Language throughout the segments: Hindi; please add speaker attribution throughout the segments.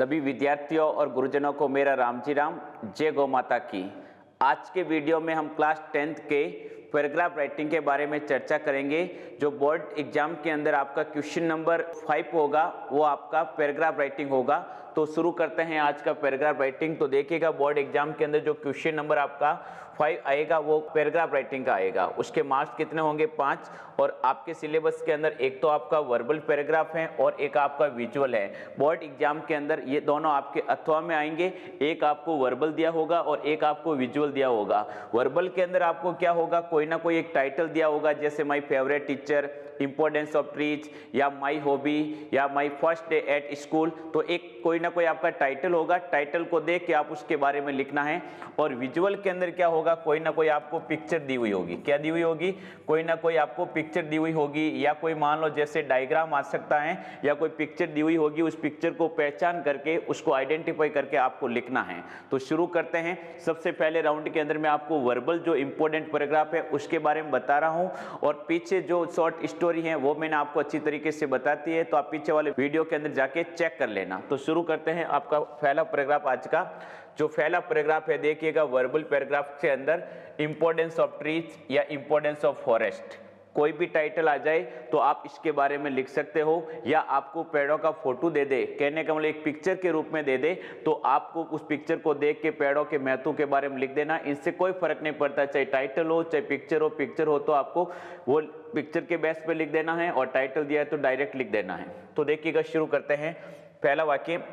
Speaker 1: सभी विद्यार्थियों और गुरुजनों को मेरा राम जी राम, जय गौ माता की। आज के वीडियो में हम क्लास 10th के पैराग्राफ राइटिंग के बारे में चर्चा करेंगे। जो बोर्ड एग्जाम के अंदर आपका क्वेश्चन नंबर 5 होगा वो आपका पैराग्राफ राइटिंग होगा। तो शुरू करते हैं आज का पैराग्राफ राइटिंग। तो देखिएगा बोर्ड एग्जाम के अंदर जो क्वेश्चन नंबर आपका 5 आएगा वो पैराग्राफ राइटिंग का आएगा। उसके मार्क्स कितने होंगे? 5। और आपके सिलेबस के अंदर एक तो आपका वर्बल पैराग्राफ है और एक आपका विजुअल है। बोर्ड एग्जाम के अंदर ये दोनों आपके अथवा में आएंगे, एक आपको वर्बल दिया होगा और एक आपको विजुअल दिया होगा। वर्बल के अंदर आपको क्या होगा, कोई ना कोई एक टाइटल दिया होगा, जैसे my favourite teacher, importance of trees, या माय हॉबी, या my first day at school. तो एक कोई ना कोई आपका टाइटल होगा, टाइटल को देख के आप उसके बारे में लिखना है। और विजुअल के अंदर क्या होगा, कोई ना कोई आपको पिक्चर दी हुई होगी। क्या दी हुई होगी? कोई ना कोई आपको पिक्चर दी हुई होगी, या कोई मान लो जैसे डायग्राम आ सकता है, या कोई पिक्चर दी हुई होगी। उस पिक्चर को पहचान करके उसको आइडेंटिफाई करके आपको लिखना है। तो शुरू करते हैं। सबसे पहले राउंड के अंदर मैं आपको वर्बल जो इंपॉर्टेंट पैराग्राफ है उसके बारे में बता रहा हूं, और पीछे जो शॉर्ट स्टोरी है वो मैंने आपको अच्छी तरीके से बताती है, तो आप पीछे वाले वीडियो के अंदर जाके चेक कर लेना। तो शुरू करते हैं आपका पहला पैराग्राफ आज का। जो पहला पैराग्राफ है देखिएगा, वर्बल पैराग्राफ के अंदर इंपॉर्टेंस ऑफ ट्रीज या इंपॉर्टेंस ऑफ फॉरेस्ट, कोई भी टाइटल आ जाए तो आप इसके बारे में लिख सकते हो, या आपको पेड़ों का फोटो दे दे, कहने का मतलब एक पिक्चर के रूप में दे दे, तो आपको उस पिक्चर को देख के पेड़ों के महत्व के बारे में लिख देना। इनसे कोई फर्क नहीं पड़ता, चाहे टाइटल हो चाहे पिक्चर हो तो आपको वो पिक्चर के बेस पे लिख देना है, और टाइटल दिया है तो डायरेक्ट लिख देना है। तो देखिएगा, शुरू करते हैं। पहला वाक्य,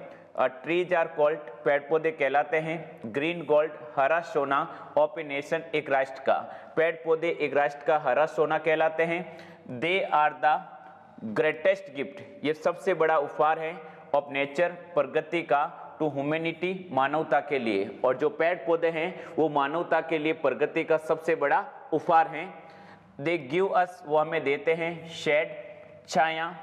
Speaker 1: ट्रीज आर कॉल्ड, पेड़ पौधे कहलाते हैं, ग्रीन गोल्ड, हरा सोना, ऑफ ए नेशन, एक राष्ट्र का। पेड़ पौधे एक राष्ट्र का हरा सोना कहलाते हैं। They are the greatest gift, ये सबसे बड़ा उपहार है, ऑफ नेचर, प्रकृति का, टू ह्यूमैनिटी, मानवता के लिए। और जो पेड़ पौधे हैं वो मानवता के लिए प्रकृति का सबसे बड़ा उपहार है। दे गिव अस, वो हमें देते हैं, शेड, छाया,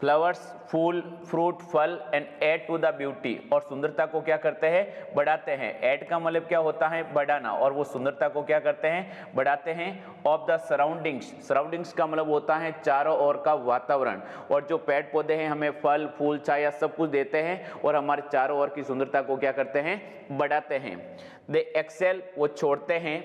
Speaker 1: फ्लावर्स, फूल, फ्रूट, फल, and add to the beauty, और सुंदरता को क्या करते हैं? बढ़ाते हैं। ऐड का मतलब क्या होता है? बढ़ाना, और वो सुंदरता को क्या करते हैं? बढ़ाते हैं। ऑफ द सराउंडिंग्स, सराउंडिंग्स का मतलब होता है चारों ओर का वातावरण। और जो पेड़ पौधे हैं हमें फल, फूल, छाया सब कुछ देते हैं, और हमारे चारों ओर की सुंदरता को क्या करते हैं? बढ़ाते हैं। दे एक्सेल, वो छोड़ते हैं,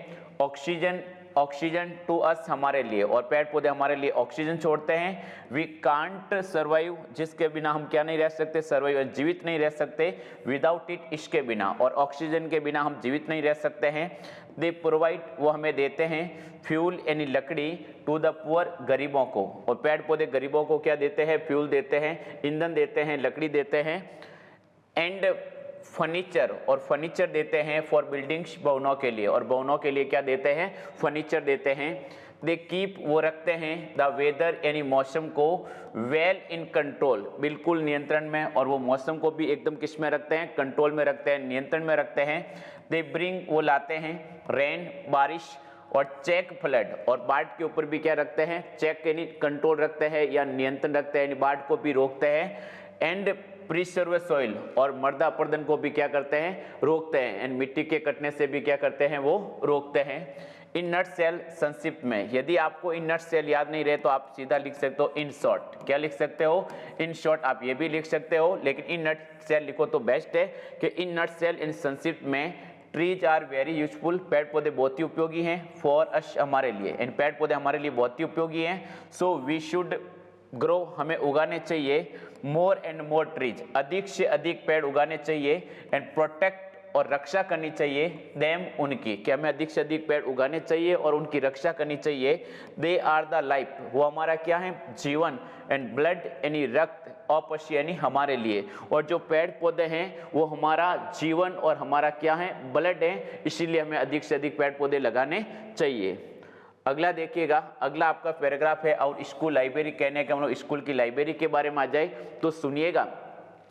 Speaker 1: ऑक्सीजन टू अस, हमारे लिए, और पेड़ पौधे हमारे लिए ऑक्सीजन छोड़ते हैं। वी कांट सर्वाइव, जिसके बिना हम क्या नहीं रह सकते? सर्वाइव, जीवित नहीं रह सकते। विदाउट इट, इसके बिना, और ऑक्सीजन के बिना हम जीवित नहीं रह सकते हैं। दे प्रोवाइड, वो हमें देते हैं, फ्यूल यानी लकड़ी, टू द पुअर, गरीबों को, और पेड़ पौधे गरीबों को क्या देते हैं? फ्यूल देते हैं, ईंधन देते हैं, लकड़ी देते हैं। एंड फर्नीचर, और फर्नीचर देते हैं, फॉर बिल्डिंग्स, भवनों के लिए, और भवनों के लिए क्या देते हैं? फर्नीचर देते हैं। दे कीप, वो रखते हैं, द वेदर यानी मौसम को, वेल इन कंट्रोल, बिल्कुल नियंत्रण में, और वो मौसम को भी एकदम किस में रखते हैं? कंट्रोल में रखते हैं, नियंत्रण में रखते हैं। दे ब्रिंग, वो लाते हैं, रेन, बारिश, और चेक फ्लड, और बाढ़ के ऊपर भी क्या रखते हैं? चेक यानी कंट्रोल रखते हैं या नियंत्रण रखते हैं, बाढ़ को भी रोकते हैं। एंड प्रिजर्व सॉइल, और मृदा अपरदन को भी क्या करते हैं? रोकते हैं। एंड मिट्टी के कटने से भी क्या करते हैं? वो रोकते हैं। इन नट सेल, संक्षिप्त में, यदि आपको इन नट सेल याद नहीं रहे तो आप सीधा लिख सकते हो इन शॉर्ट। क्या लिख सकते हो? इन शॉर्ट, आप ये भी लिख सकते हो, लेकिन इन नट सेल लिखो तो बेस्ट है कि इन नट सेल, इन संक्षिप्त में, ट्रीज आर वेरी यूजफुल, पेड़ पौधे बहुत ही उपयोगी हैं, फॉर अस, हमारे लिए, इन पेड़ पौधे हमारे लिए बहुत ही उपयोगी हैं। सो वी शुड ग्रो, हमें उगाने चाहिए, मोर एंड मोर ट्रीज, अधिक से अधिक पेड़ उगाने चाहिए। एंड प्रोटेक्ट, और रक्षा करनी चाहिए, देम, उनकी, कि हमें अधिक से अधिक पेड़ उगाने चाहिए और उनकी रक्षा करनी चाहिए। दे आर द लाइफ, वो हमारा क्या है? जीवन। एंड ब्लड यानी रक्त, ऑफ अस यानी हमारे लिए, और जो पेड़ पौधे हैं वो हमारा जीवन और हमारा क्या है? ब्लड है, इसीलिए हमें अधिक से अधिक पेड़ पौधे लगाने चाहिए। अगला देखिएगा, अगला आपका पैराग्राफ है, और स्कूल लाइब्रेरी, कहने का मतलब स्कूल की लाइब्रेरी के बारे में आ जाए तो सुनिएगा।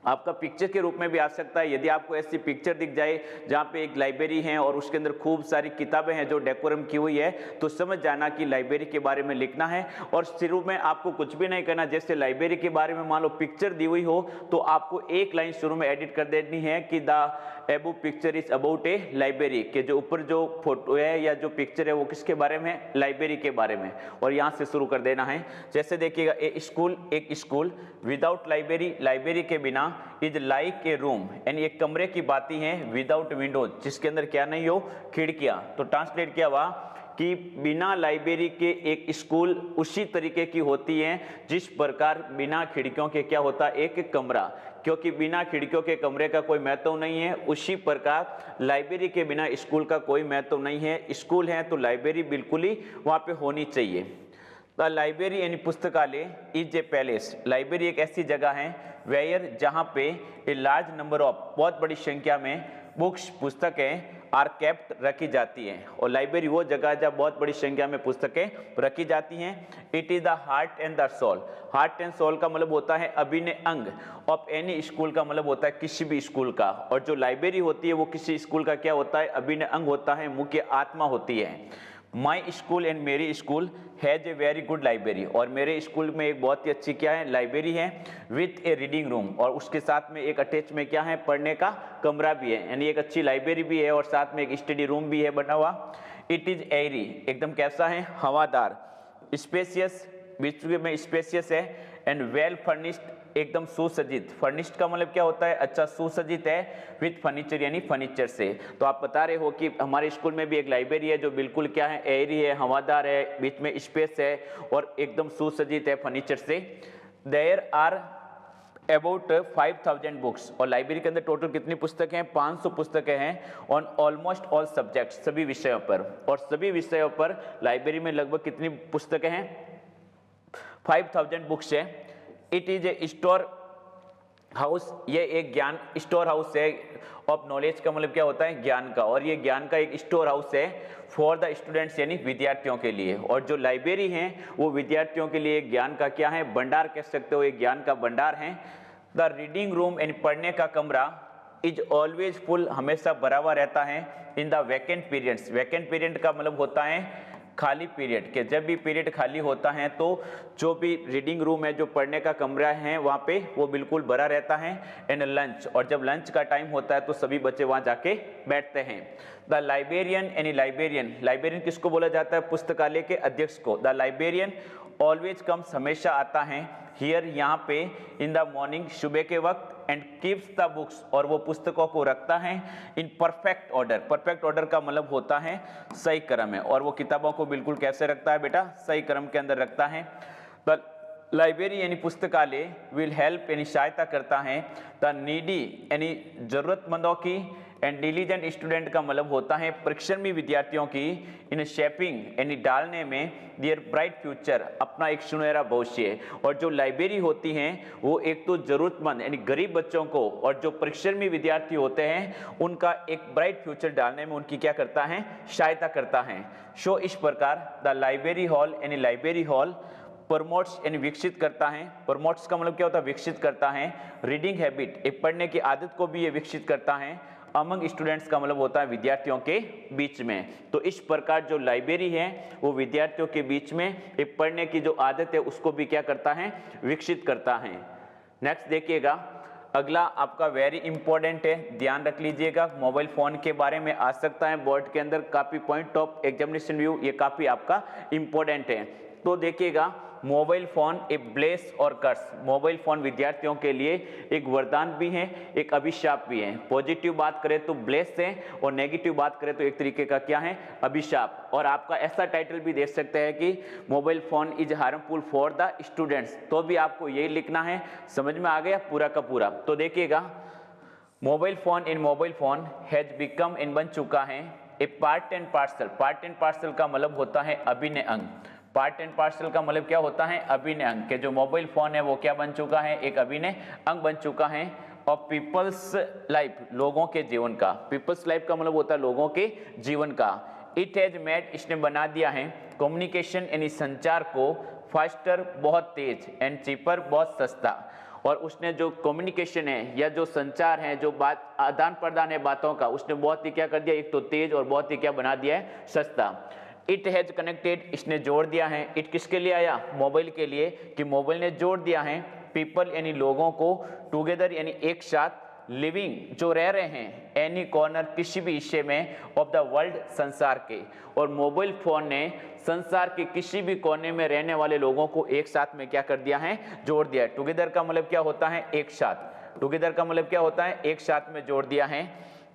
Speaker 1: आपका पिक्चर के रूप में भी आ सकता है। यदि आपको ऐसी पिक्चर दिख जाए जहाँ पे एक लाइब्रेरी है और उसके अंदर खूब सारी किताबें हैं जो डेकोरम की हुई है, तो समझ जाना कि लाइब्रेरी के बारे में लिखना है। और शुरू में आपको कुछ भी नहीं करना, जैसे लाइब्रेरी के बारे में मान लो पिक्चर दी हुई हो तो आपको एक लाइन शुरू में एडिट कर देनी है कि द एबो picture is about A library, के जो ऊपर जो फोटो है या जो पिक्चर है वो किसके बारे में है? लाइब्रेरी के बारे में। और यहाँ से शुरू कर देना है। जैसे देखिएगा, ए स्कूल, एक स्कूल, विदाउट लाइब्रेरी, लाइब्रेरी के बिना, इज लाइक ए रूम, यानी एक कमरे की बातें हैं विदाउट विंडोज, जिसके अंदर क्या नहीं हो, खिड़कियां। तो ट्रांसलेट किया हुआ कि बिना लाइब्रेरी के एक स्कूल उसी तरीके की होती है जिस प्रकार बिना खिड़कियों के क्या होता है, एक कमरा। क्योंकि बिना खिड़कियों के कमरे का कोई महत्व नहीं है, उसी प्रकार लाइब्रेरी के बिना स्कूल का कोई महत्व नहीं है। स्कूल है तो लाइब्रेरी बिल्कुल ही वहाँ पे होनी चाहिए। द लाइब्रेरी यानी पुस्तकालय इज ए पैलेस, लाइब्रेरी एक ऐसी जगह है वेयर जहाँ पे ए लार्ज नंबर ऑफ, बहुत बड़ी संख्या में बुक्स, पुस्तकें आर केप्ट रखी जाती हैं। और लाइब्रेरी वो जगह है जहाँ बहुत बड़ी संख्या में पुस्तकें रखी जाती हैं। It is the heart and the soul, heart and soul का मतलब होता है अभिन्न अंग ऑफ एनी स्कूल का मतलब होता है किसी भी स्कूल का। और जो लाइब्रेरी होती है वो किसी स्कूल का क्या होता है, अभिन्न अंग होता है, मुख्य आत्मा होती है। माई स्कूल एंड मेरी school has a very good library, और मेरे स्कूल में एक बहुत ही अच्छी क्या है, लाइब्रेरी है विथ ए रीडिंग रूम, और उसके साथ में एक अटैच में क्या है, पढ़ने का कमरा भी है, यानी एक अच्छी लाइब्रेरी भी है और साथ में एक स्टडी रूम भी है बना हुआ। इट इज एयरी, एकदम कैसा है, हवादार, स्पेसियस, बीच में स्पेसियस है, एंड वेल फर्निश्ड, एकदम सुसज्जित। फर्निश्ड का मतलब क्या होता है, अच्छा सुसज्जित है, विथ फर्नीचर यानी फर्नीचर से। तो आप बता रहे हो कि हमारे स्कूल में भी एक लाइब्रेरी है जो बिल्कुल क्या है, एयरी है, हवादार है, बीच में स्पेस है और एकदम सुसज्जित है फर्नीचर से। देयर आर अबाउट 5000 बुक्स, और लाइब्रेरी के अंदर टोटल कितनी पुस्तकें हैं, 500 पुस्तकें हैं ऑन ऑलमोस्ट ऑल सब्जेक्ट्स, सभी विषयों पर। और सभी विषयों पर लाइब्रेरी में लगभग कितनी पुस्तकें हैं, 5000 बुक्स है। It is a store house, ये एक ज्ञान स्टोर हाउस है ऑफ नॉलेज का मतलब क्या होता है, ज्ञान का, और ये ज्ञान का एक स्टोर हाउस है फॉर द स्टूडेंट्स यानी विद्यार्थियों के लिए। और जो लाइब्रेरी है वो विद्यार्थियों के लिए ज्ञान का क्या है, भंडार कह सकते हो, एक ज्ञान का भंडार है। द रीडिंग रूम यानी पढ़ने का कमरा इज ऑलवेज फुल, हमेशा भरा हुआ रहता है। In the vacant periods, vacant period का मतलब होता है खाली पीरियड, के जब भी पीरियड खाली होता है तो जो भी रीडिंग रूम है, जो पढ़ने का कमरा है, वहाँ पे वो बिल्कुल भरा रहता है। एंड लंच, और जब लंच का टाइम होता है तो सभी बच्चे वहाँ जाके बैठते हैं। द लाइब्रेरियन यानी लाइब्रेरियन, लाइब्रेरियन किसको बोला जाता है, पुस्तकालय के अध्यक्ष को। द लाइब्रेरियन ऑलवेज कम्स, हमेशा आता है, हियर यहाँ पे, इन द मॉर्निंग, सुबह के वक्त, एंड कीप्स द बुक्स, और वो पुस्तकों को रखता है in perfect order. Perfect order का मतलब होता है सही क्रम में, और वो किताबों को बिल्कुल कैसे रखता है बेटा, सही क्रम के अंदर रखता है। द लाइब्रेरी यानी पुस्तकालय विल हेल्प यानी सहायता करता है द नीडी यानी जरूरतमंदों की, एंड डिलीजेंट स्टूडेंट का मतलब होता है परिश्रमी विद्यार्थियों की, इन शेपिंग यानी डालने में देयर ब्राइट फ्यूचर, अपना एक सुनहरा भविष्य। और जो लाइब्रेरी होती हैं वो एक तो जरूरतमंद यानी गरीब बच्चों को, और जो परिश्रमी विद्यार्थी होते हैं उनका एक ब्राइट फ्यूचर डालने में उनकी क्या करता है, सहायता करता है। सो इस प्रकार द लाइब्रेरी हॉल यानी लाइब्रेरी हॉल प्रमोट्स यानी विकसित करता है। प्रमोट्स का मतलब क्या होता है, विकसित करता है। रीडिंग हैबिट, एक पढ़ने की आदत को भी ये विकसित करता है। अमंग स्टूडेंट्स का मतलब होता है विद्यार्थियों के बीच में। तो इस प्रकार जो लाइब्रेरी है वो विद्यार्थियों के बीच में एक पढ़ने की जो आदत है उसको भी क्या करता है, विकसित करता है। नेक्स्ट देखिएगा, अगला आपका वेरी इंपॉर्टेंट है, ध्यान रख लीजिएगा, मोबाइल फोन के बारे में आ सकता है बोर्ड के अंदर, काफी पॉइंट ऑफ एग्जामिनेशन व्यू, ये काफी आपका इंपॉर्टेंट है। तो देखिएगा, मोबाइल फोन ए ब्लेस और कर्स, मोबाइल फोन विद्यार्थियों के लिए एक वरदान भी है, एक अभिशाप भी है। पॉजिटिव बात करें तो ब्लेस है, और नेगेटिव बात करें तो एक तरीके का क्या है, अभिशाप। और आपका ऐसा टाइटल भी दे सकते हैं कि mobile phone is harmful for the students, तो भी आपको यही लिखना है। समझ में आ गया पूरा का पूरा। तो देखिएगा, मोबाइल फोन इन मोबाइल फोन हैज बिकम इन बन चुका है a part and parcel. Part and parcel का मतलब होता है अभिन्न अंग। पार्ट एंड पार्सल का मतलब क्या होता है, अभिन्न अंग के। जो मोबाइल फोन है वो क्या बन चुका है, एक अभिन्न अंग बन चुका है। और पीपल्स लाइफ, लोगों के जीवन का। पीपल्स लाइफ का मतलब होता है लोगों के जीवन का। इट हैज मेड, इसने बना दिया है, कम्युनिकेशन यानी संचार को, फास्टर बहुत तेज, एंड चीपर बहुत सस्ता। और उसने जो कम्युनिकेशन है या जो संचार है, जो बात आदान प्रदान है बातों का, उसने बहुत ही क्या कर दिया, एक तो तेज और बहुत ही क्या बना दिया है, सस्ता। इट हैज कनेक्टेड, इसने जोड़ दिया है। इट किसके लिए आया, मोबाइल के लिए, कि मोबाइल ने जोड़ दिया है पीपल यानी लोगों को, टुगेदर यानी एक साथ, लिविंग जो रह रहे हैं, एनी कॉर्नर किसी भी हिस्से में, ऑफ द वर्ल्ड संसार के। और मोबाइल फोन ने संसार के किसी भी कोने में रहने वाले लोगों को एक साथ में क्या कर दिया है, जोड़ दिया है। टुगेदर का मतलब क्या होता है, एक साथ। टुगेदर का मतलब क्या होता है, एक साथ में जोड़ दिया है।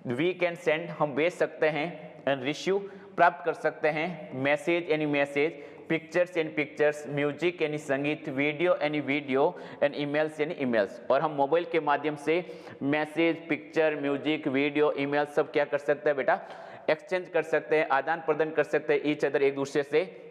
Speaker 1: वी कैन सेंड, हम भेज सकते हैं। एंड रिसीव, प्राप्त कर सकते हैं। मैसेज यानी मैसेज, पिक्चर्स यानी पिक्चर्स, म्यूजिक यानी संगीत, वीडियो यानी वीडियो, एंड ईमेल्स यानी ईमेल्स। और हम मोबाइल के माध्यम से message, picture, music, video, email सब क्या कर सकते हैं बेटा, एक्सचेंज कर सकते हैं, आदान प्रदान कर सकते हैं ईच अदर, एक दूसरे से।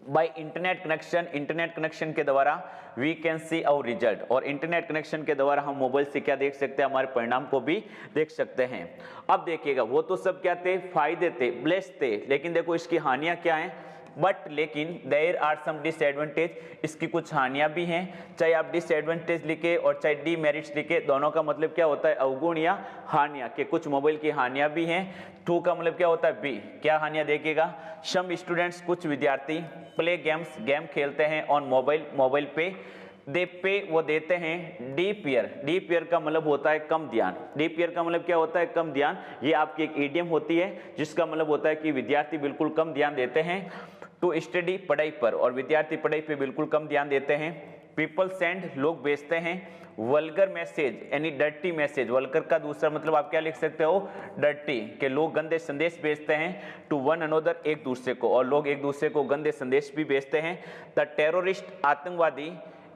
Speaker 1: By internet connection, internet connection के द्वारा we can see our result, और इंटरनेट कनेक्शन के द्वारा हम मोबाइल से क्या देख सकते हैं, हमारे परिणाम को भी देख सकते हैं। अब देखिएगा, वो तो सब क्या थे, फायदे थे, ब्लेस थे, लेकिन देखो इसकी हानियां क्या हैं। बट लेकिन देयर आर सम डिसएडवांटेज, इसकी कुछ हानियां भी हैं। चाहे आप डिसएडवांटेज लिखे और चाहे डीमेरिट्स लिखे, दोनों का मतलब क्या होता है, अवगुण या हानियां, कि कुछ मोबाइल की हानियां भी हैं। टू का मतलब क्या होता है, बी, क्या हानियां देखिएगा। सम स्टूडेंट्स, कुछ विद्यार्थी, प्ले गेम्स, गेम खेलते हैं ऑन मोबाइल, मोबाइल पे। दे पे, वो देते हैं। डीप ईयर, डीप ईयर का मतलब होता है कम ध्यान। डीप ईयर का मतलब क्या होता है, कम ध्यान। ये आपकी एक इडियम होती है जिसका मतलब होता है कि विद्यार्थी बिल्कुल कम ध्यान देते हैं। टू स्टडी, पढ़ाई पर, और विद्यार्थी पढ़ाई पे बिल्कुल कम ध्यान देते हैं। पीपल सेंड, लोग भेजते हैं। वल्गर मैसेज यानी डर्टी मैसेज, वल्गर का दूसरा मतलब आप क्या लिख सकते हो, डर्टी, के लोग गंदे संदेश भेजते हैं। टू वन अनदर, एक दूसरे को, और लोग एक दूसरे को गंदे संदेश भी भेजते हैं। द टेररिस्ट, आतंकवादी,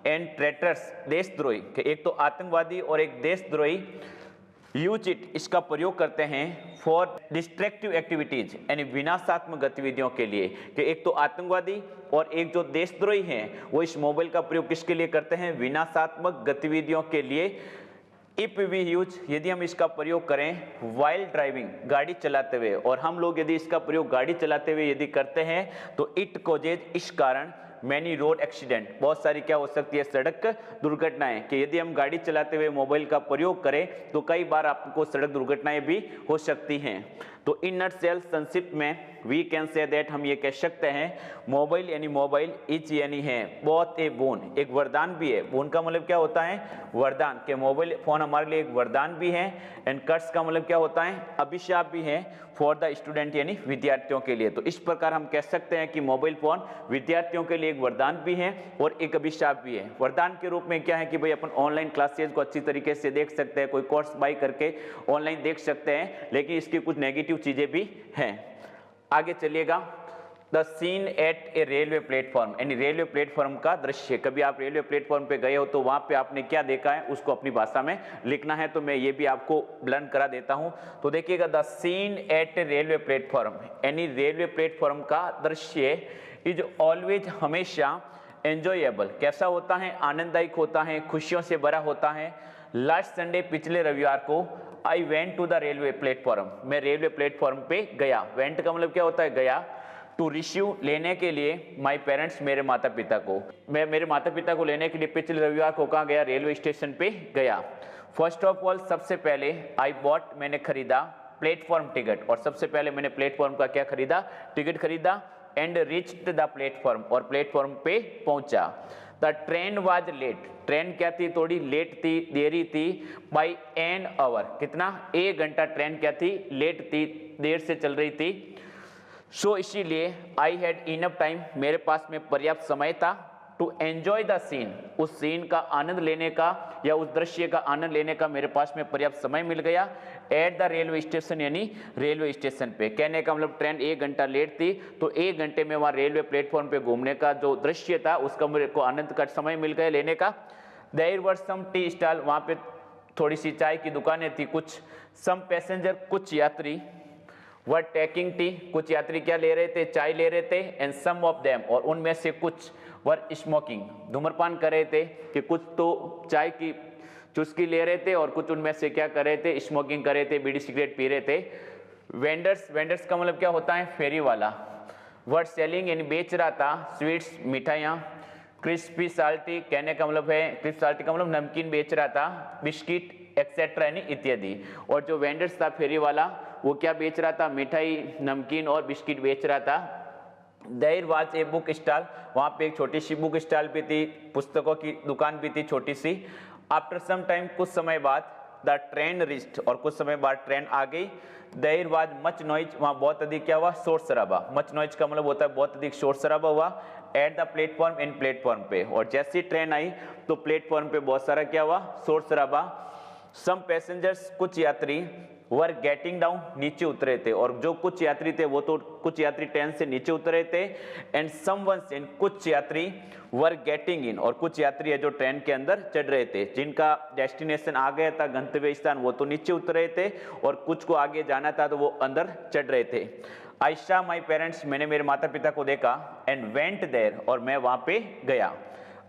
Speaker 1: एंड ट्रेटर्स, देशद्रोही, कि एक तो आतंकवादी और एक देशद्रोही, यूज इट, इसका प्रयोग करते हैं। फॉर डिस्ट्रक्टिव एक्टिविटीज, यानी विनाशात्मक गतिविधियों के लिए, कि एक तो आतंकवादी और एक जो देशद्रोही हैं वो इस मोबाइल का प्रयोग किसके लिए करते हैं, विनाशात्मक गतिविधियों के लिए। इफ वी यूज, यदि हम इसका प्रयोग करें वाइल ड्राइविंग, गाड़ी चलाते हुए, और हम लोग यदि इसका प्रयोग गाड़ी चलाते हुए यदि करते हैं तो इट कॉजेज, इस कारण, मैनी रोड एक्सीडेंट, बहुत सारी क्या हो सकती है, सड़क दुर्घटनाएं, कि यदि हम गाड़ी चलाते हुए मोबाइल का प्रयोग करें तो कई बार आपको सड़क दुर्घटनाएं भी हो सकती हैं। तो इन नटसेल, संक्षिप्त में, वी कैन से दैट, हम ये कह सकते हैं, मोबाइल यानी मोबाइल, इच यानी है, बहुत ए बोन, एक वरदान भी है। बोन का मतलब क्या होता है, वरदान, के मोबाइल फोन हमारे लिए एक वरदान भी है। एंड कर्स का मतलब क्या होता है, अभिशाप भी है। फॉर द स्टूडेंट, यानी विद्यार्थियों के लिए। तो इस प्रकार हम कह सकते हैं कि मोबाइल फोन विद्यार्थियों के लिए एक वरदान भी है और एक अभिशाप भी है। वरदान के रूप में क्या है कि भाई अपन ऑनलाइन क्लासेज को अच्छी तरीके से देख सकते हैं, कोई कोर्स बाय करके ऑनलाइन देख सकते हैं, लेकिन इसकी कुछ नेगेटिव चीजें भी हैं। आगे चलिएगा, the scene at a railway platform, यानी रेलवे प्लेटफॉर्म का दृश्य। कभी आप रेलवे प्लेटफॉर्म पे गए हो तो वहां पे आपने क्या देखा है उसको अपनी भाषा में लिखना है, तो मैं ये भी आपको लर्न करा देता हूं। तो देखिएगा, the scene at a railway platform, यानी रेलवे प्लेटफॉर्म का दृश्य इज ऑलवेज, हमेशा, एंजॉयबल, कैसा होता है, आनंददायक होता है, खुशियों से भरा होता है। लास्ट संडे, पिछले रविवार को, I went to the railway platform, मैं रेलवे प्लेटफॉर्म पे गया। वेंट का मतलब क्या होता है, गया। टू रिसीव, लेने के लिए, माई पेरेंट्स, मेरे माता पिता को, मैं मेरे माता पिता को लेने के लिए पिछले रविवार को कहाँ गया, रेलवे स्टेशन पे गया। फर्स्ट ऑफ ऑल, सबसे पहले, आई बॉट, मैंने खरीदा, प्लेटफॉर्म टिकट, और सबसे पहले मैंने प्लेटफॉर्म का क्या खरीदा, टिकट खरीदा। एंड रिच्ड द प्लेटफॉर्म, और प्लेटफॉर्म पे पहुंचा। The train was late, train क्या थी, थोड़ी लेट थी, देरी थी। बाई एन आवर, कितना, 1 घंटा ट्रेन क्या थी, लेट थी, देर से चल रही थी। सो इसीलिए, आई हैड इनफ टाइम, मेरे पास में पर्याप्त समय था। टू एंजॉय द सीन, उस सीन का आनंद लेने का या उस दृश्य का आनंद लेने का मेरे पास में पर्याप्त समय मिल गया। एट द रेलवे स्टेशन, यानी रेलवे स्टेशन पे, कहने का मतलब ट्रेन 1 घंटा लेट थी तो 1 घंटे में वहां रेलवे प्लेटफॉर्म पे घूमने का जो दृश्य था उसका मेरे को आनंद का समय मिल गया लेने का। There were some tea stall, वहां पे थोड़ी सी चाय की दुकानें थी कुछ। सम पैसेंजर, कुछ यात्री, वर टेकिंग टी, कुछ यात्री क्या ले रहे थे, चाय ले रहे थे। एंड सम ऑफ देम, और उनमें से कुछ, वर स्मोकिंग, धूम्रपान कर रहे थे, कि कुछ तो चाय की चुस्की ले रहे थे और कुछ उनमें से क्या कर रहे थे, स्मोकिंग कर रहे थे, बीड़ी सिगरेट पी रहे थे। वेंडर्स, वेंडर्स का मतलब क्या होता है, फेरी वाला। वर सेलिंग, यानी बेच रहा था, स्वीट्स, मिठाइयाँ। क्रिस्पी साल्टी, कहने का मतलब है, क्रिस्पी साल्टी का मतलब नमकीन बेच रहा था, बिस्किट एक्सेट्रा, यानी इत्यादि। और जो वेंडर्स था, फेरी वाला, वो क्या बेच रहा था, मिठाई, नमकीन और बिस्किट बेच रहा था। There was a book stall, वहां पे एक छोटी सी बुक स्टॉल भी थी, पुस्तकों की दुकान भी थी छोटी सी। आफ्टर सम टाइम, कुछ समय बाद, द ट्रेन रिच्ड, और कुछ समय बाद ट्रेन आ गई। देयर वाज मच नॉइज, वहां बहुत अधिक क्या हुआ, शोर शराबा। मच नॉइज का मतलब होता है बहुत अधिक शोर शराबा हुआ। At the platform, in platform पे, और जैसी ट्रेन आई तो प्लेटफॉर्म पे बहुत सारा क्या हुआ, शोर शराबा। सम पैसेंजर्स, कुछ यात्री वर गेटिंग डाउन, नीचे उतरे थे, और जो कुछ यात्री थे वो तो कुछ यात्री ट्रेन से नीचे उतरे थे। एंड समवंस, एंड कुछ यात्री वर गेटिंग इन, और कुछ यात्री है जो ट्रेन के अंदर चढ़ रहे थे, जिनका डेस्टिनेशन आ गया था, गंतव्य स्थान, वो तो नीचे उतर रहे थे, और कुछ को आगे जाना था तो वो अंदर चढ़ रहे थे। आई सॉ माई पेरेंट्स, मैंने मेरे माता पिता को देखा। एंड वेंट देयर, और मैं वहां पे गया।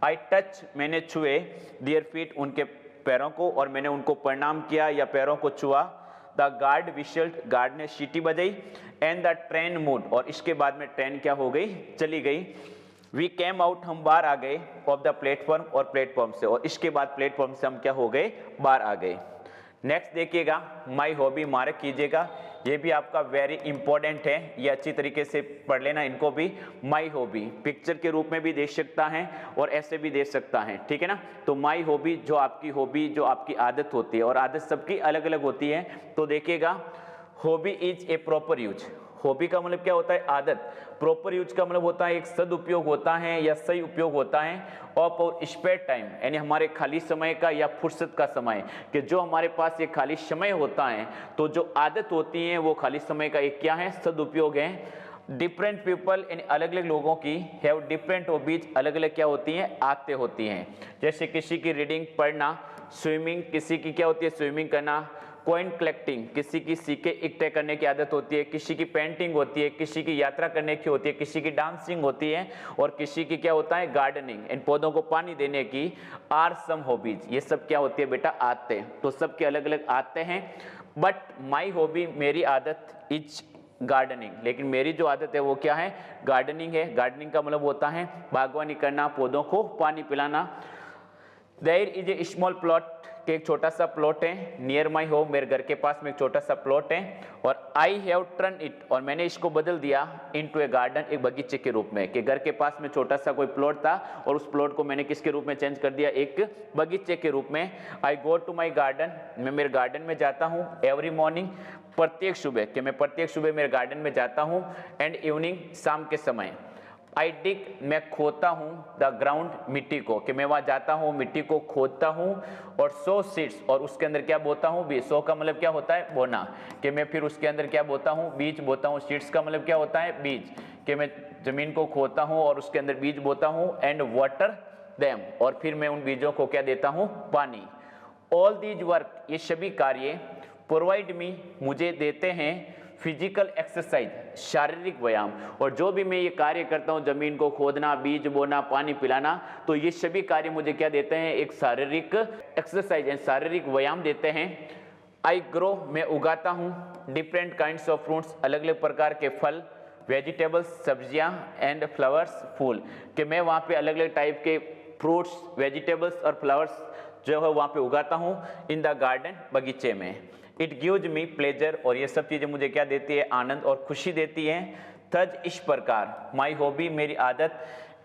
Speaker 1: आई टच, मैंने छुए देयर फीट, उनके पैरों को, और मैंने उनको प्रणाम किया या पैरों को छुआ। द गार्ड विशल्ड, गार्ड ने सीटी बजाई। एंड द ट्रेन मूड, और इसके बाद में ट्रेन क्या हो गई, चली गई। वी केम आउट, हम बाहर आ गए, ऑफ द प्लेटफॉर्म, और प्लेटफॉर्म से, और इसके बाद प्लेटफॉर्म से हम क्या हो गए, बाहर आ गए। नेक्स्ट देखिएगा, माई हॉबी, मार्क कीजिएगा, ये भी आपका वेरी इंपॉर्टेंट है, ये अच्छी तरीके से पढ़ लेना इनको भी। माई हॉबी पिक्चर के रूप में भी दे सकता है और ऐसे भी दे सकता है, ठीक है ना। तो माई हॉबी, जो आपकी हॉबी, जो आपकी आदत होती है, और आदत सबकी अलग अलग होती है। तो देखिएगा, hobby is a proper use, hobby का मतलब क्या होता है, आदत। प्रॉपर यूज का मतलब होता है एक सदुपयोग होता है या सही उपयोग होता है। ऑफ और स्पेयर टाइम, यानी हमारे खाली समय का या फुर्सत का समय, कि जो हमारे पास ये खाली समय होता है, तो जो आदत होती है वो खाली समय का एक क्या है, सदुपयोग है। डिफरेंट पीपल, यानी अलग अलग लोगों की, हैव डिफरेंट हॉबीज, अलग अलग क्या होती हैं, आदतें होती हैं। जैसे किसी की रीडिंग, पढ़ना, स्विमिंग, किसी की क्या होती है, स्विमिंग करना। कॉइन कलेक्टिंग, किसी की सिक्के इकट्ठे करने की आदत होती है, किसी की पेंटिंग होती है, किसी की यात्रा करने की होती है, किसी की डांसिंग होती है, और किसी की क्या होता है, गार्डनिंग, इन पौधों को पानी देने की। आर सम हॉबीज, ये सब क्या होती है बेटा, आदतें। तो सबके अलग अलग आदतें हैं। बट माई हॉबी, मेरी आदत, इज गार्डनिंग, लेकिन मेरी जो आदत है वो क्या है, गार्डनिंग है। गार्डनिंग का मतलब होता है बागवानी करना, पौधों को पानी पिलाना। There is a small plot, के एक छोटा सा प्लॉट है, नियर माई होम, मेरे घर के पास में एक छोटा सा प्लॉट है। और आई हैव टर्न इट, और मैंने इसको बदल दिया इनटू ए गार्डन, एक बगीचे के रूप में। कि घर के पास में छोटा सा कोई प्लॉट था और उस प्लॉट को मैंने किसके रूप में चेंज कर दिया, एक बगीचे के रूप में। आई गो टू माई गार्डन, मैं मेरे गार्डन में जाता हूँ। एवरी मॉर्निंग, प्रत्येक सुबह, कि मैं प्रत्येक सुबह मेरे गार्डन में जाता हूँ। एंड इवनिंग, शाम के समय। आई डिग, मैं खोदता हूँ, द ग्राउंड, मिट्टी को, कि मैं वहाँ जाता हूँ, मिट्टी को खोदता हूँ। और सो सीड्स, और उसके अंदर क्या बोता हूँ, बीज। सो का मतलब क्या होता है, बोना, कि मैं फिर उसके अंदर क्या बोता हूँ, बीज बोता हूँ। सीड्स का मतलब क्या होता है, बीज, कि मैं जमीन को खोदता हूँ और उसके अंदर बीज बोता हूँ। एंड वाटर देम, और फिर मैं उन बीजों को क्या देता हूँ, पानी। ऑल दीज वर्क, ये सभी कार्य, प्रोवाइड मी, मुझे देते हैं, फिजिकल एक्सरसाइज, शारीरिक व्यायाम। और जो भी मैं ये कार्य करता हूँ, जमीन को खोदना, बीज बोना, पानी पिलाना, तो ये सभी कार्य मुझे क्या देते हैं, एक शारीरिक एक्सरसाइज, शारीरिक व्यायाम देते हैं। आई ग्रो, मैं उगाता हूँ, डिफरेंट काइंड्स ऑफ फ्रूट्स, अलग अलग प्रकार के फल, वेजिटेबल्स, सब्जियाँ, एंड फ्लावर्स, फूल, कि मैं वहाँ पे अलग अलग टाइप के फ्रूट्स, वेजिटेबल्स और फ्लावर्स जो है वहाँ पे उगाता हूँ, इन द गार्डन, बगीचे में। इट गिव्स मी प्लेजर, और ये सब चीज़ें मुझे क्या देती है, आनंद और खुशी देती हैं। थज, इस प्रकार, माई हॉबी, मेरी आदत,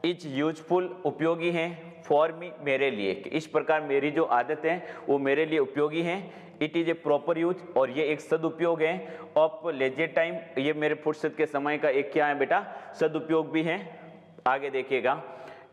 Speaker 1: इज यूजफुल, उपयोगी है, फॉर मी, मेरे लिए, कि इस प्रकार मेरी जो आदत है वो मेरे लिए उपयोगी हैं। It is a proper use, और ये एक सदुपयोग है। ऑफ लेजर टाइम, ये मेरे फुर्सत के समय का एक क्या है बेटा, सदुपयोग भी है। आगे देखिएगा,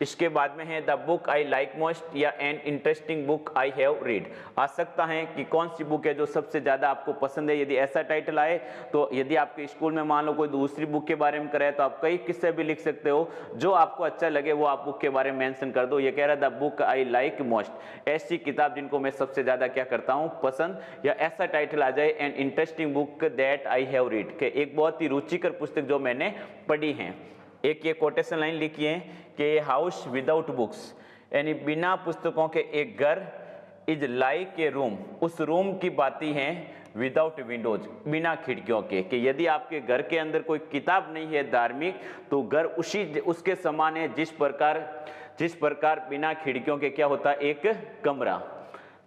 Speaker 1: इसके बाद में है the book I like most, या an interesting book I have read. आ सकता है कि कौन सी बुक है जो सबसे ज़्यादा आपको पसंद है। यदि ऐसा टाइटल आए तो यदि आपके स्कूल में मान लो कोई दूसरी बुक के बारे में कराए तो आप कई किस्से भी लिख सकते हो, जो आपको अच्छा लगे वो आप बुक के बारे में मेंशन कर दो। ये कह रहा है the book I like most, ऐसी किताब जिनको मैं सबसे ज़्यादा क्या करता हूँ, पसंद, या ऐसा टाइटल आ जाए N interesting book that I have read, के एक बहुत ही रुचिकर पुस्तक जो मैंने पढ़ी है। एक ये कोटेशन लाइन लिखी है कि हाउस विदाउट बुक्स, यानी बिना पुस्तकों के एक घर, इज लाइक ए रूम, उस रूम की बातें हैं, विदाउट विंडोज, बिना खिड़कियों के, कि यदि आपके घर के अंदर कोई किताब नहीं है धार्मिक, तो घर उसके समान है जिस प्रकार बिना खिड़कियों के क्या होता है, एक कमरा।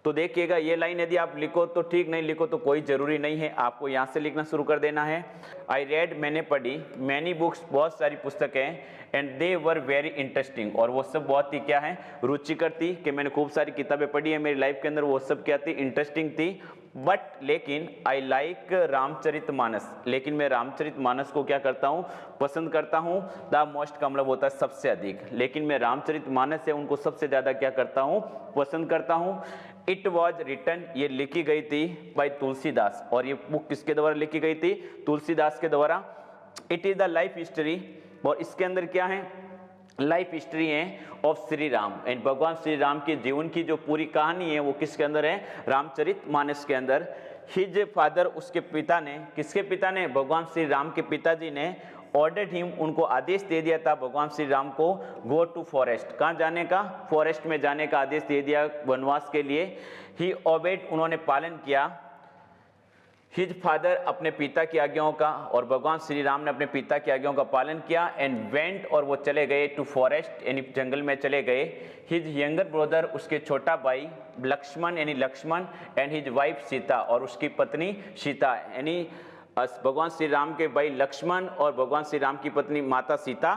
Speaker 1: तो देखिएगा, ये लाइन यदि आप लिखो तो ठीक, नहीं लिखो तो कोई जरूरी नहीं है, आपको यहाँ से लिखना शुरू कर देना है। आई रेड, मैंने पढ़ी, मैनी बुक्स, बहुत सारी पुस्तकें, and they were very interesting, और वो सब बहुत ही क्या है, रुचिकर थी, कि मैंने खूब सारी किताबें पढ़ी है मेरी लाइफ के अंदर, वो सब क्या थी, इंटरेस्टिंग थी। बट लेकिन आई लाइक रामचरितमानस, लेकिन मैं रामचरितमानस को क्या करता हूँ, पसंद करता हूँ। द मोस्ट का मतलब होता है सबसे अधिक, लेकिन मैं रामचरितमानस से उनको सबसे ज़्यादा क्या करता हूँ, पसंद करता हूँ। इट वॉज रिटन, ये लिखी गई थी बाय तुलसीदास, और ये बुक किसके द्वारा लिखी गई थी, तुलसीदास के द्वारा। It is the life history, और इसके अंदर क्या है, लाइफ हिस्ट्री है ऑफ श्री राम, एंड भगवान श्री राम के जीवन की जो पूरी कहानी है वो किसके अंदर है, रामचरितमानस के अंदर। हिज फादर, उसके पिता ने, किसके पिता ने, भगवान श्री राम के पिताजी ने, ऑर्डर्ड हिम, उनको आदेश दे दिया था भगवान श्री राम को, गो टू फॉरेस्ट, कहाँ जाने का, फॉरेस्ट में जाने का आदेश दे दिया वनवास के लिए। ही ओबेड, उन्होंने पालन किया। हिज फादर, अपने पिता की आज्ञाओं का, और भगवान श्री राम ने अपने पिता की आज्ञाओं का पालन किया। एंड वेंट, और वो चले गए टू फॉरेस्ट, यानी जंगल में चले गए। हिज यंगर ब्रदर, उसके छोटा भाई लक्ष्मण, यानी Lakshman, and his wife Sita, और उसकी पत्नी सीता, यानी भगवान श्री राम के भाई लक्ष्मण और भगवान श्री राम की पत्नी माता सीता,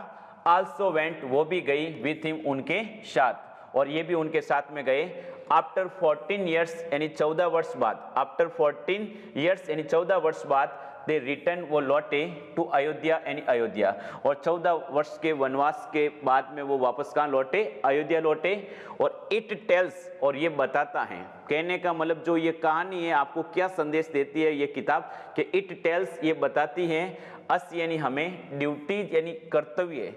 Speaker 1: आल्सो वेंट, वो भी गई, विथ हिम, उनके साथ, और ये भी उनके साथ में गए। आफ्टर 14 ईयर्स, यानी 14 वर्ष बाद, आफ्टर 14 ईयर्स यानी 14 वर्ष बाद, दे रिटर्न, वो लौटे टू अयोध्या, यानी अयोध्या, और 14 वर्ष के वनवास के बाद में वो वापस कहाँ लौटे, अयोध्या लौटे। और इट टेल्स, और ये बताता है, कहने का मतलब जो ये कहानी है आपको क्या संदेश देती है ये किताब, कि इट टेल्स, ये बताती है, अस यानी हमें, ड्यूटीज यानी कर्तव्य,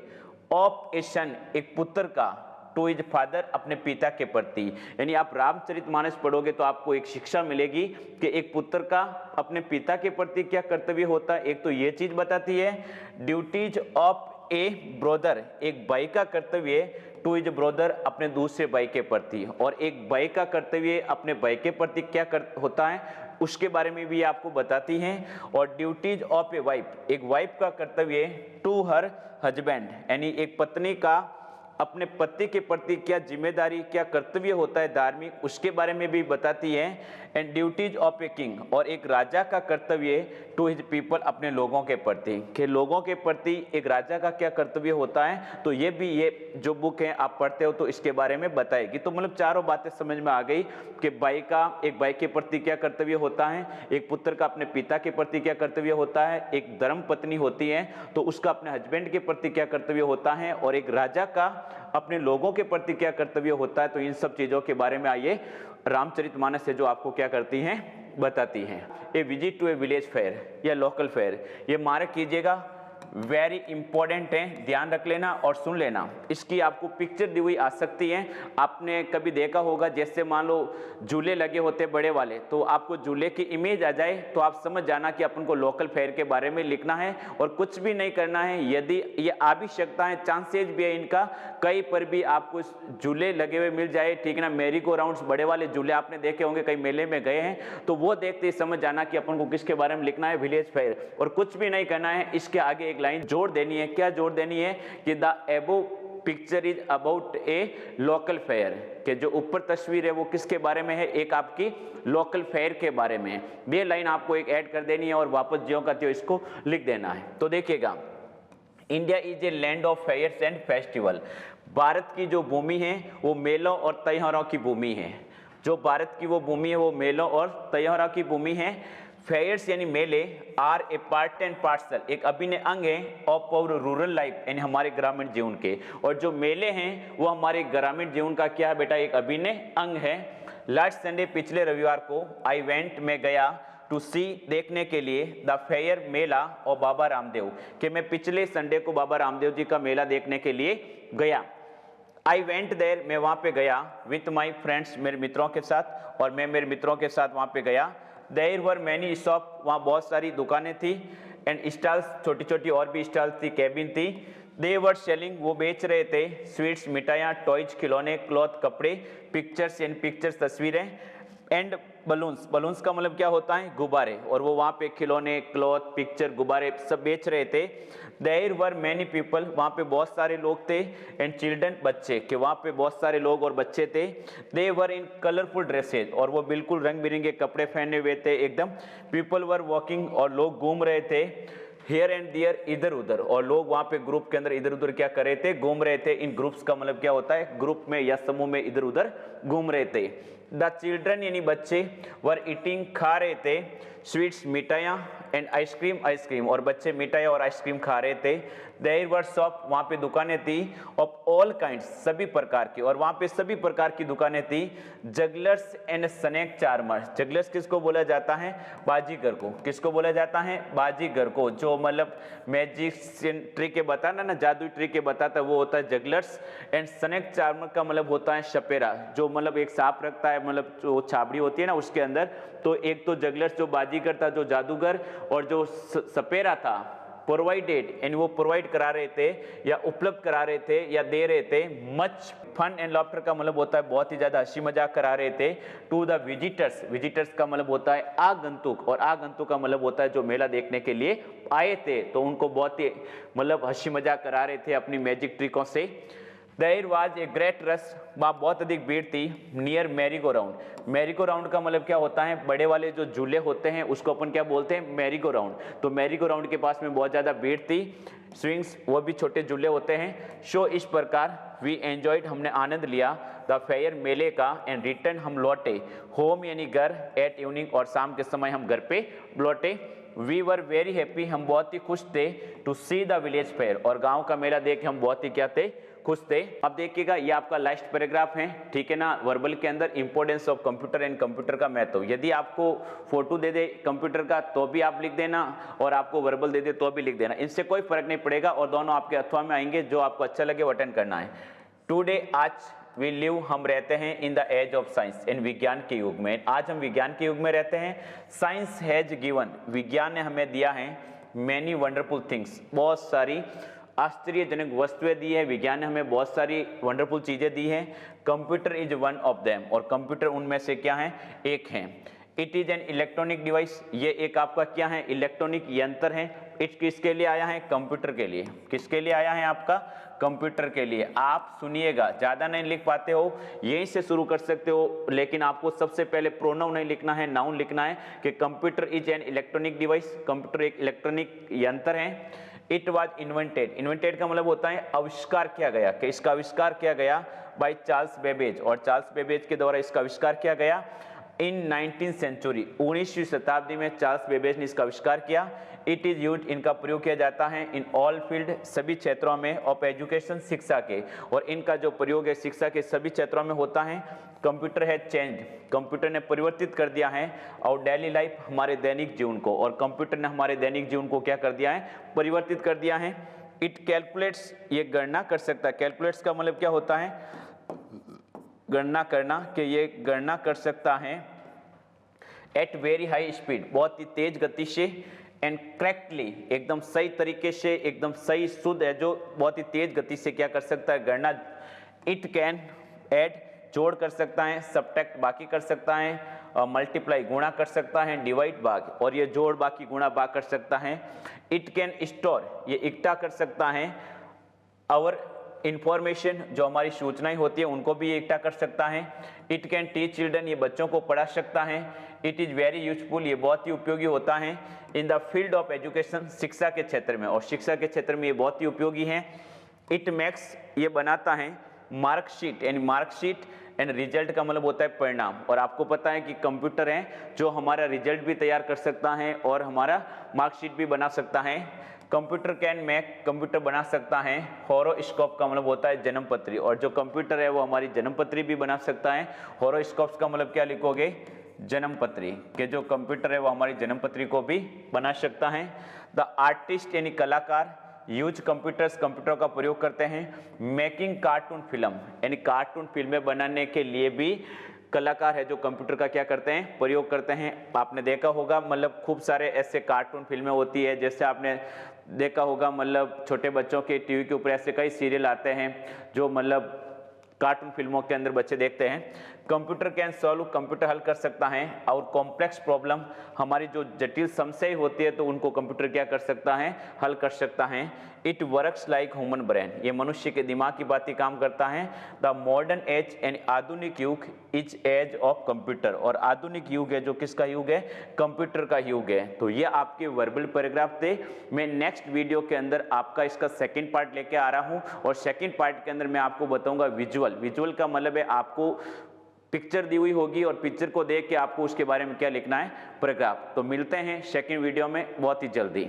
Speaker 1: ऑफ ए सन, एक पुत्र का, टू हिज फादर, अपने पिता के प्रति। यानी आप रामचरितमानस पढ़ोगे तो आपको एक शिक्षा मिलेगी कि एक पुत्र का अपने पिता के प्रति क्या कर्तव्य होता है। एक तो ये चीज बताती है, ड्यूटीज ऑफ ए ब्रदर, एक भाई का कर्तव्य टू हिज ब्रदर, अपने दूसरे भाई के प्रति, और एक भाई का कर्तव्य अपने भाई के प्रति क्या होता है उसके बारे में भी आपको बताती हैं। और ड्यूटीज ऑफ ए वाइफ, एक वाइफ का कर्तव्य टू हर हस्बैंड, यानी एक पत्नी का अपने पति के प्रति क्या जिम्मेदारी, क्या कर्तव्य होता है धार्मिक, उसके बारे में भी बताती है। And duties of a king, और एक राजा का कर्तव्य टू हिज पीपल, अपने लोगों के प्रति, कि लोगों के प्रति एक राजा का क्या कर्तव्य होता है। तो ये भी, ये जो बुक है आप पढ़ते हो तो इसके बारे में बताएगी। तो मतलब चारों बातें समझ में आ गई कि भाई का, एक भाई के प्रति क्या कर्तव्य होता है, एक पुत्र का अपने पिता के प्रति क्या कर्तव्य होता है, एक धर्म पत्नी होती है तो उसका अपने हस्बैंड के प्रति क्या कर्तव्य होता है, और एक राजा का अपने लोगों के प्रति क्या कर्तव्य होता है। तो इन सब चीजों के बारे में आइए रामचरितमानस से जो आपको क्या करती हैं, बताती हैं। A visit to a village fair या लोकल फेयर, ये मार्क कीजिएगा, वेरी इंपॉर्टेंट है, ध्यान रख लेना और सुन लेना। इसकी आपको पिक्चर दी हुई आ सकती है, आपने कभी देखा होगा, जैसे मान लो झूले लगे होते बड़े वाले, तो आपको झूले की इमेज आ जाए तो आप समझ जाना कि अपन को लोकल फेयर के बारे में लिखना है और कुछ भी नहीं करना है। यदि ये आ भी सकता है, चांसेज भी है इनका, कहीं पर भी आपको झूले लगे हुए मिल जाए, ठीक है ना। मेरी गो राउंड्स, बड़े वाले झूले आपने देखे होंगे, कहीं मेले में गए हैं तो वो देखते ही समझ जाना कि अपन को किसके बारे में लिखना है, विलेज फेयर। और कुछ भी नहीं करना है, इसके आगे एक लाइन जोड़ देनी है। क्या जोड़ देनी है कि the above picture is about A local fair, के जो ऊपर तस्वीर है वो किसके बारे में है, एक आपकी लोकल फेयर के बारे में। ये लाइन आपको एक ऐड कर देनी है और वापस ज्यों का त्यों इसको लिख देना है। तो देखिएगा, India is a land of fairs and festival, Bharat की जो भूमि है वो मेलों और त्योहारों की भूमि है। जो भारत की वो भूमि है वो मेलों और त्योहारों की भूमि है। फेयर्स यानी मेले are a part and parcel, एक अभिन्न अंग है ऑफ आवर रूरल लाइफ, यानी हमारे ग्रामीण जीवन के। और जो मेले हैं वो हमारे ग्रामीण जीवन का क्या है बेटा, एक अभिन्न अंग है। लास्ट संडे, पिछले रविवार को, आई वेंट, मैं गया, टू सी, देखने के लिए, द फेयर, मेला, और बाबा रामदेव, कि मैं पिछले संडे को बाबा रामदेव जी का मेला देखने के लिए गया। आई वेंट देयर, मैं वहाँ पे गया, विथ माई फ्रेंड्स, मेरे मित्रों के साथ, और मैं मेरे मित्रों के साथ वहाँ पे गया। देयर वर मैनी शॉप, वहाँ बहुत सारी दुकानें थी, एंड स्टॉल्स, छोटी छोटी और भी स्टॉल्स थी, कैबिन थी। दे वर सेलिंग, वो बेच रहे थे, स्वीट्स, मिठाइयाँ, टॉयज, खिलौने, क्लॉथ, कपड़े, पिक्चर्स एंड पिक्चर्स, तस्वीरें, एंड बलून्स, बलून्स का मतलब क्या होता है, गुब्बारे, और वो वहाँ पे खिलौने, क्लॉथ, पिक्चर, गुब्बारे सब बेच रहे थे। देयर वर मैनी पीपल, वहाँ पे बहुत सारे लोग थे, एंड चिल्ड्रन, बच्चे, कि वहाँ पे बहुत सारे लोग और बच्चे थे। दे वर इन कलरफुल ड्रेसेज, और वो बिल्कुल रंग बिरंगे कपड़े पहने हुए थे एकदम। पीपल वर वॉकिंग, और लोग घूम रहे थे। हियर एंड दियर, इधर उधर, और लोग वहाँ पे ग्रुप के अंदर इधर उधर क्या कर रहे थे, घूम रहे थे। इन ग्रुप्स का मतलब क्या होता है, ग्रुप में या समूह में इधर उधर घूम रहे थे। द चिल्ड्रन यानी बच्चे वर ईटिंग खा रहे थे स्वीट्स मिठाइयाँ एंड आइसक्रीम और बच्चे मिठाई और आइसक्रीम खा रहे थे। देयर वर शॉप वहाँ पे दुकानें थी ऑफ ऑल काइंड्स सभी प्रकार की, और वहाँ पे सभी प्रकार की दुकानें थी। Jugglers and snake charmers, jugglers किसको बोला जाता है? बाजीगर को। किसको बोला जाता है? बाजीगर को। जो मतलब मैजिक ट्रिक बताना ना, जादुई ट्रिक बताता है, वो होता है जगलर्स। एंड स्नेक चार्मर का मतलब होता है छपेरा, जो मतलब एक सांप रखता है, मतलब जो छाबड़ी होती है ना उसके अंदर। तो एक तो जगलर्स जो बाजीगर था, जो जादूगर, और जो सपेरा था प्रोवाइडेड, यानी वो प्रोवाइड करा रहे थे या उपलब्ध करा रहे थे या दे रहे थे। मच फन एंड लॉफ्टर का मतलब होता है बहुत ही ज्यादा हंसी मजाक करा रहे थे। टू द विजिटर्स, विजिटर्स का मतलब होता है आगंतुक, और आगंतुक का मतलब होता है जो मेला देखने के लिए आए थे, तो उनको बहुत ही मतलब हंसी मजाक करा रहे थे अपनी मैजिक ट्रिकों से। There was a great rush, वहाँ बहुत अधिक भीड़ थी। Near merry go round, merry go round का मतलब क्या होता है? बड़े वाले जो झूले होते हैं उसको अपन क्या बोलते हैं? Mary go round. तो मैरी गो राउंड के पास में बहुत ज़्यादा भीड़ थी। स्विंग्स, वो भी छोटे झूले होते हैं। शो इस प्रकार वी एंजॉयड, हमने आनंद लिया। द फेयर, मेले का। एंड रिटर्न, हम लौटे। होम यानी घर। एट इवनिंग, और शाम के समय हम घर पे लौटे। वी वर वेरी हैप्पी, हम बहुत ही खुश थे। To see the village fair, और गाँव का मेला देख हम बहुत ही क्या थे? खुश थे। अब देखिएगा ये आपका लास्ट पैराग्राफ है, ठीक है ना, वर्बल के अंदर importance of computer and computer का महत्व। यदि आपको फोटो दे दे कंप्यूटर का तो भी आप लिख देना, और आपको वर्बल दे दे तो भी लिख देना, इससे कोई फर्क नहीं पड़ेगा, और दोनों आपके अथवा में आएंगे। जो आपको अच्छा लगे वो अटेंड करना है। टुडे, आज, वी लिव, हम रहते हैं in the age of science, इन विज्ञान के युग में। आज हम विज्ञान के युग में रहते हैं। साइंस हैज गिवन, विज्ञान ने हमें दिया है। मैनी वंडरफुल थिंग्स, बहुत सारी आश्चर्यजनक वस्तुएं दी है। विज्ञान ने हमें बहुत सारी वंडरफुल चीजें दी हैं। Computer is one of them, और कंप्यूटर उनमें से क्या है? एक है। It is an electronic device, ये एक आपका क्या है? इलेक्ट्रॉनिक यंत्र है। इट किसके लिए आया है? कंप्यूटर के लिए। किसके लिए आया है? आपका कंप्यूटर के लिए। आप सुनिएगा, ज्यादा नहीं लिख पाते हो यहीं से शुरू कर सकते हो, लेकिन आपको सबसे पहले प्रोनाउन नहीं लिखना है, नाउन लिखना है कि computer is an electronic device, computer एक इलेक्ट्रॉनिक यंत्र है। इट वॉज इन्वेंटेड, इन्वेंटेड का मतलब होता है आविष्कार किया गया, कि इसका आविष्कार किया गया बाय चार्ल्स बेबेज, और चार्ल्स बेबेज के द्वारा इसका आविष्कार किया गया। इन 19th सेंचुरी, 19वीं शताब्दी में चार्ल्स बेबेज ने इसका आविष्कार किया। इट इज यूज्ड, इनका प्रयोग किया जाता है। इन ऑल फील्ड, सभी क्षेत्रों में। ऑफ एजुकेशन, शिक्षा के, और इनका जो प्रयोग है शिक्षा के सभी क्षेत्रों में होता है। कंप्यूटर है चेंज, कंप्यूटर ने परिवर्तित कर दिया है। और डेली लाइफ, हमारे दैनिक जीवन को, और कंप्यूटर ने हमारे दैनिक जीवन को क्या कर दिया है? परिवर्तित कर दिया है। इट कैलकुलेट्स, ये गणना कर सकता है। कैलकुलेट्स का मतलब क्या होता है? गणना करना, कि ये गणना कर सकता है। एट वेरी हाई स्पीड, बहुत ही तेज गति से। एंड करेक्टली, एकदम सही तरीके से, एकदम सही शुद्ध है, जो बहुत ही तेज गति से क्या कर सकता है? गणना। इट कैन ऐड, जोड़ कर सकता है। सब्ट्रैक्ट, बाकी कर सकता है। मल्टीप्लाई, गुणा कर सकता है। डिवाइड, भाग, और ये जोड़, बाकी, गुणा, भाग कर सकता है। इट कैन स्टोर, ये इकट्ठा कर सकता है। और इंफॉर्मेशन, जो हमारी सूचनाएं होती है उनको भी इकट्ठा कर सकता है। इट कैन टीच चिल्ड्रन, ये बच्चों को पढ़ा सकता है। इट इज़ वेरी यूजफुल, ये बहुत ही उपयोगी होता है। In the field of education, शिक्षा के क्षेत्र में, और शिक्षा के क्षेत्र में ये बहुत ही उपयोगी है। इट मेक्स, ये बनाता है। मार्कशीट, यानी मार्कशीट एंड रिजल्ट का मतलब होता है परिणाम, और आपको पता है कि कंप्यूटर है जो हमारा रिजल्ट भी तैयार कर सकता है और हमारा मार्कशीट भी बना सकता है। कंप्यूटर कैन मेक, कंप्यूटर बना सकता है। हॉरोस्कोप का मतलब होता है जन्मपत्री, और जो कंप्यूटर है वो हमारी जन्मपत्री भी बना सकता है। हॉरोस्कोप का मतलब क्या लिखोगे? जन्मपत्री, के जो कंप्यूटर है वो हमारी जन्मपत्री को भी बना सकता है। द आर्टिस्ट यानी कलाकार, यूज कंप्यूटर्स, कंप्यूटर का प्रयोग करते हैं। मेकिंग कार्टून फिल्म, यानी कार्टून फिल्में बनाने के लिए भी कलाकार है जो कंप्यूटर का क्या करते हैं? प्रयोग करते हैं। आपने देखा होगा, मतलब खूब सारे ऐसे कार्टून फिल्में होती है, जैसे आपने देखा होगा, मतलब छोटे बच्चों के टीवी के ऊपर ऐसे कई सीरियल आते हैं जो मतलब कार्टून फिल्मों के अंदर बच्चे देखते हैं। कंप्यूटर कैन सॉल्व, कंप्यूटर हल कर सकता है। और कॉम्प्लेक्स प्रॉब्लम, हमारी जो जटिल समस्या होती है तो उनको कंप्यूटर क्या कर सकता है? हल कर सकता है। It works like human brain, ये मनुष्य के दिमाग की बात ही काम करता है। द मॉडर्न एज, यानी आधुनिक युग, इज एज ऑफ कंप्यूटर, और आधुनिक युग है जो किसका युग है? कंप्यूटर का युग है। तो ये आपके वर्बल पैराग्राफ थे। मैं नेक्स्ट वीडियो के अंदर आपका इसका सेकंड पार्ट लेके आ रहा हूँ, और सेकंड पार्ट के अंदर मैं आपको बताऊंगा विजुअल। विजुअल का मतलब है आपको पिक्चर दी हुई होगी और पिक्चर को देख के आपको उसके बारे में क्या लिखना है, पैराग्राफ। तो मिलते हैं सेकंड वीडियो में बहुत ही जल्दी।